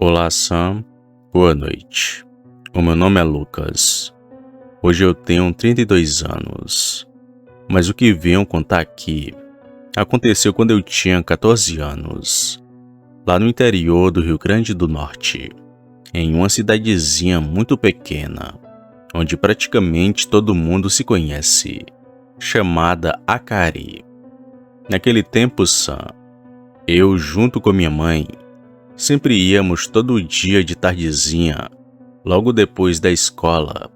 Olá, Sam. Boa noite. O meu nome é Lucas. Hoje eu tenho 32 anos. Mas o que venho contar aqui aconteceu quando eu tinha 14 anos, lá no interior do Rio Grande do Norte, em uma cidadezinha muito pequena, onde praticamente todo mundo se conhece, chamada Acari. Naquele tempo, Sam, eu junto com minha mãe, sempre íamos todo dia de tardezinha, logo depois da escola,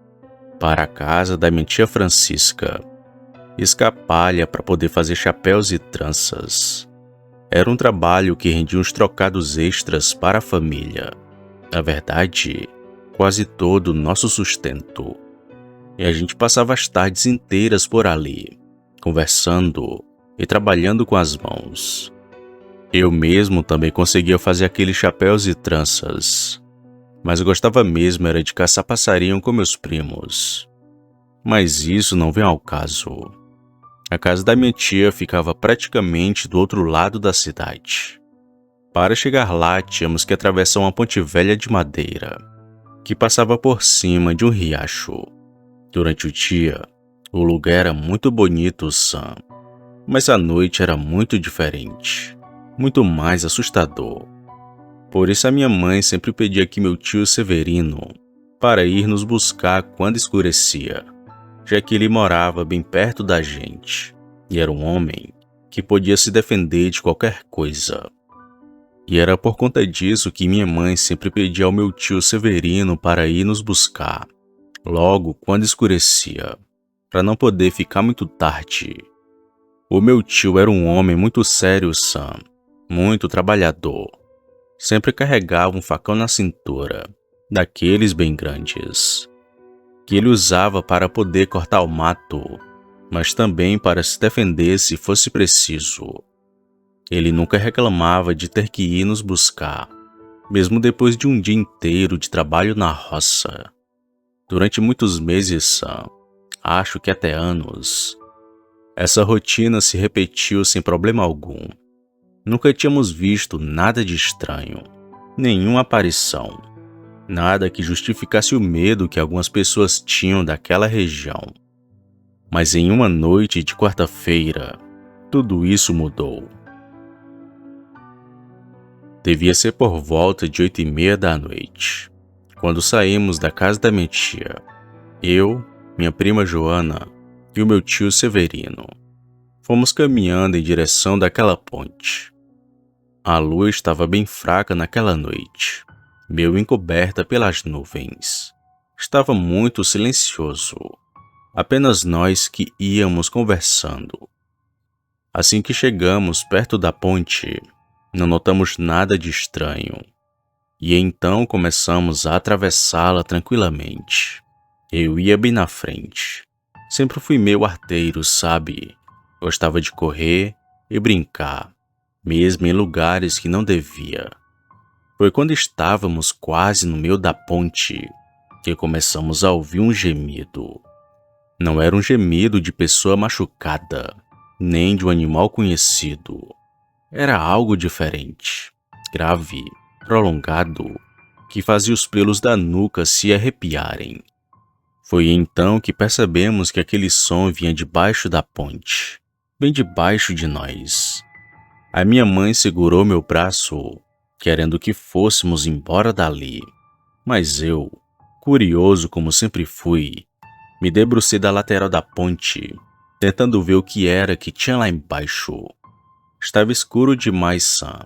para a casa da minha tia Francisca, escapalha para poder fazer chapéus e tranças. Era um trabalho que rendia uns trocados extras para a família. Na verdade, quase todo o nosso sustento. E a gente passava as tardes inteiras por ali, conversando e trabalhando com as mãos. Eu mesmo também conseguia fazer aqueles chapéus e tranças, mas gostava mesmo era de caçar passarinho com meus primos. Mas isso não vem ao caso. A casa da minha tia ficava praticamente do outro lado da cidade. Para chegar lá, tínhamos que atravessar uma ponte velha de madeira, que passava por cima de um riacho. Durante o dia, o lugar era muito bonito, Sam, mas à noite era muito diferente, muito mais assustador. Por isso a minha mãe sempre pedia que meu tio Severino para ir nos buscar quando escurecia, já que ele morava bem perto da gente e era um homem que podia se defender de qualquer coisa. E era por conta disso que minha mãe sempre pedia ao meu tio Severino para ir nos buscar, logo quando escurecia, para não poder ficar muito tarde. O meu tio era um homem muito sério, Sam, muito trabalhador. Sempre carregava um facão na cintura, daqueles bem grandes, que ele usava para poder cortar o mato, mas também para se defender se fosse preciso. Ele nunca reclamava de ter que ir nos buscar, mesmo depois de um dia inteiro de trabalho na roça. Durante muitos meses, Sam, acho que até anos, essa rotina se repetiu sem problema algum. Nunca tínhamos visto nada de estranho, nenhuma aparição. Nada que justificasse o medo que algumas pessoas tinham daquela região. Mas em uma noite de quarta-feira, tudo isso mudou. Devia ser por volta de 8:30 da noite, quando saímos da casa da minha tia. Eu, minha prima Joana e o meu tio Severino. Fomos caminhando em direção daquela ponte. A lua estava bem fraca naquela noite, meio encoberta pelas nuvens. Estava muito silencioso. Apenas nós que íamos conversando. Assim que chegamos perto da ponte, não notamos nada de estranho. E então começamos a atravessá-la tranquilamente. Eu ia bem na frente. Sempre fui meio arteiro, sabe? Gostava de correr e brincar, mesmo em lugares que não devia. Foi quando estávamos quase no meio da ponte que começamos a ouvir um gemido. Não era um gemido de pessoa machucada, nem de um animal conhecido. Era algo diferente, grave, prolongado, que fazia os pelos da nuca se arrepiarem. Foi então que percebemos que aquele som vinha debaixo da ponte, bem debaixo de nós. A minha mãe segurou meu braço, querendo que fôssemos embora dali. Mas eu, curioso como sempre fui, me debrucei da lateral da ponte, tentando ver o que era que tinha lá embaixo. Estava escuro demais, Sam.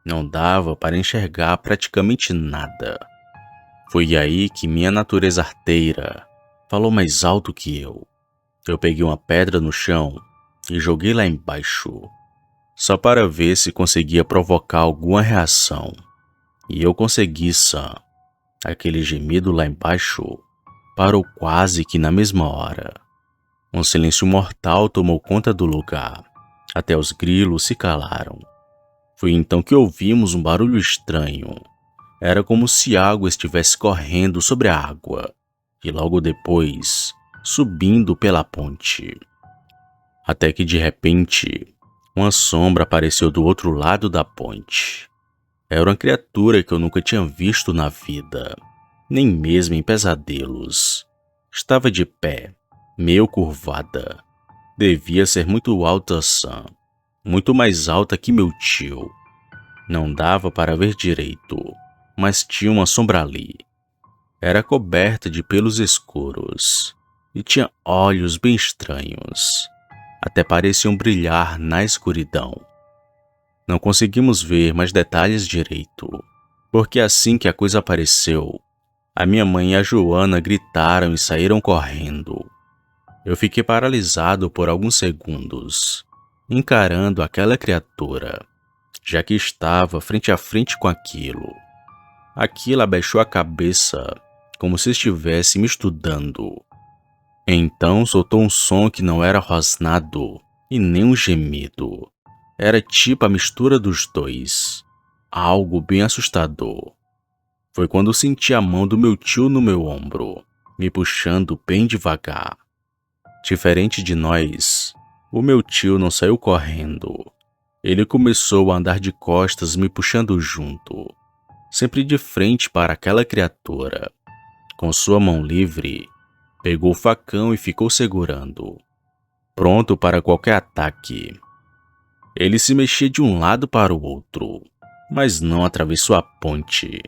Não dava para enxergar praticamente nada. Foi aí que minha natureza arteira falou mais alto que eu. Eu peguei uma pedra no chão e joguei lá embaixo, só para ver se conseguia provocar alguma reação. E eu consegui, Sam. Aquele gemido lá embaixo parou quase que na mesma hora. Um silêncio mortal tomou conta do lugar. Até os grilos se calaram. Foi então que ouvimos um barulho estranho. Era como se água estivesse correndo sobre a água e logo depois subindo pela ponte. Até que de repente, uma sombra apareceu do outro lado da ponte. Era uma criatura que eu nunca tinha visto na vida, nem mesmo em pesadelos. Estava de pé, meio curvada. Devia ser muito alta, Sam, muito mais alta que meu tio. Não dava para ver direito, mas tinha uma sombra ali. Era coberta de pelos escuros e tinha olhos bem estranhos. Até pareciam brilhar na escuridão. Não conseguimos ver mais detalhes direito, porque assim que a coisa apareceu, a minha mãe e a Joana gritaram e saíram correndo. Eu fiquei paralisado por alguns segundos, encarando aquela criatura, já que estava frente a frente com aquilo. Aquilo abaixou a cabeça, como se estivesse me estudando. Então soltou um som que não era rosnado e nem um gemido. Era tipo a mistura dos dois. Algo bem assustador. Foi quando senti a mão do meu tio no meu ombro, me puxando bem devagar. Diferente de nós, o meu tio não saiu correndo. Ele começou a andar de costas, me puxando junto, sempre de frente para aquela criatura. Com sua mão livre, pegou o facão e ficou segurando, pronto para qualquer ataque. Ele se mexia de um lado para o outro, mas não atravessou a ponte.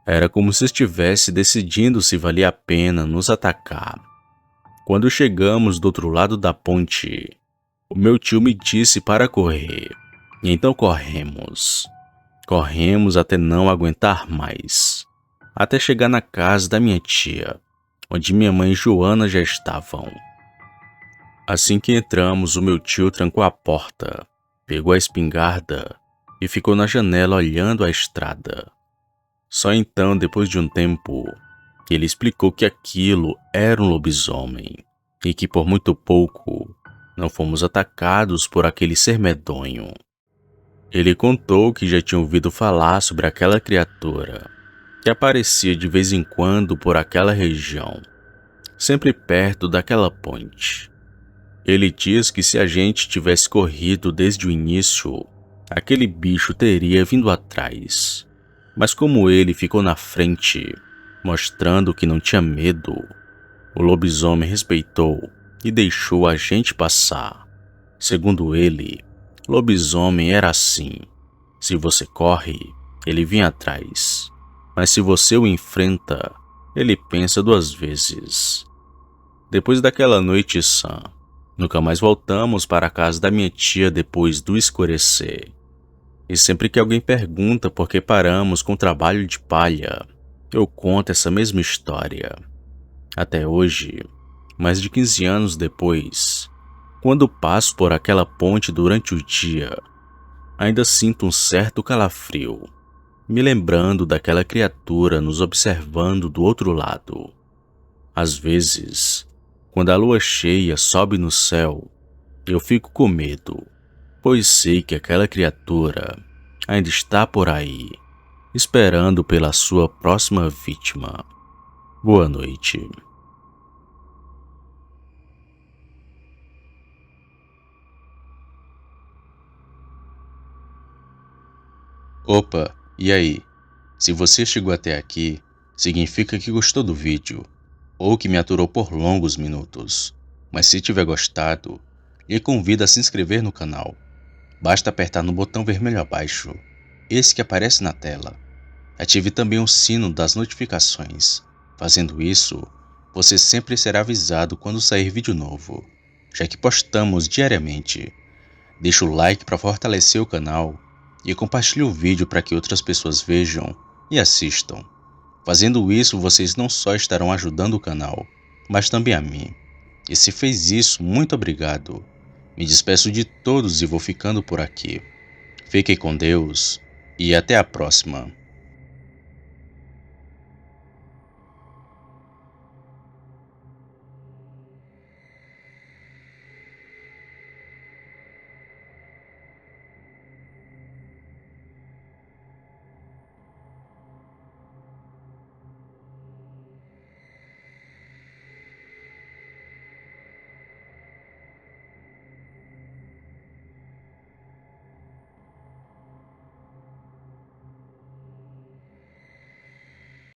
Era como se estivesse decidindo se valia a pena nos atacar. Quando chegamos do outro lado da ponte, o meu tio me disse para correr. E então corremos. Corremos até não aguentar mais. Até chegar na casa da minha tia, onde minha mãe e Joana já estavam. Assim que entramos, o meu tio trancou a porta, pegou a espingarda e ficou na janela olhando a estrada. Só então, depois de um tempo, ele explicou que aquilo era um lobisomem e que por muito pouco não fomos atacados por aquele ser medonho. Ele contou que já tinha ouvido falar sobre aquela criatura que aparecia de vez em quando por aquela região, sempre perto daquela ponte. Ele diz que se a gente tivesse corrido desde o início, aquele bicho teria vindo atrás. Mas como ele ficou na frente, mostrando que não tinha medo, o lobisomem respeitou e deixou a gente passar. Segundo ele, lobisomem era assim. Se você corre, ele vem atrás. Mas se você o enfrenta, ele pensa duas vezes. Depois daquela noite sã, nunca mais voltamos para a casa da minha tia depois do escurecer. E sempre que alguém pergunta por que paramos com o trabalho de palha, eu conto essa mesma história. Até hoje, mais de 15 anos depois, quando passo por aquela ponte durante o dia, ainda sinto um certo calafrio, me lembrando daquela criatura nos observando do outro lado. Às vezes, quando a lua cheia sobe no céu, eu fico com medo, pois sei que aquela criatura ainda está por aí, esperando pela sua próxima vítima. Boa noite. Opa, e aí? Se você chegou até aqui, significa que gostou do vídeo, ou que me aturou por longos minutos. Mas se tiver gostado, lhe convido a se inscrever no canal. Basta apertar no botão vermelho abaixo, esse que aparece na tela. Ative também o sino das notificações. Fazendo isso, você sempre será avisado quando sair vídeo novo, já que postamos diariamente. Deixe o like para fortalecer o canal e compartilhe o vídeo para que outras pessoas vejam e assistam. Fazendo isso, vocês não só estarão ajudando o canal, mas também a mim. E se fez isso, muito obrigado. Me despeço de todos e vou ficando por aqui. Fiquem com Deus e até a próxima.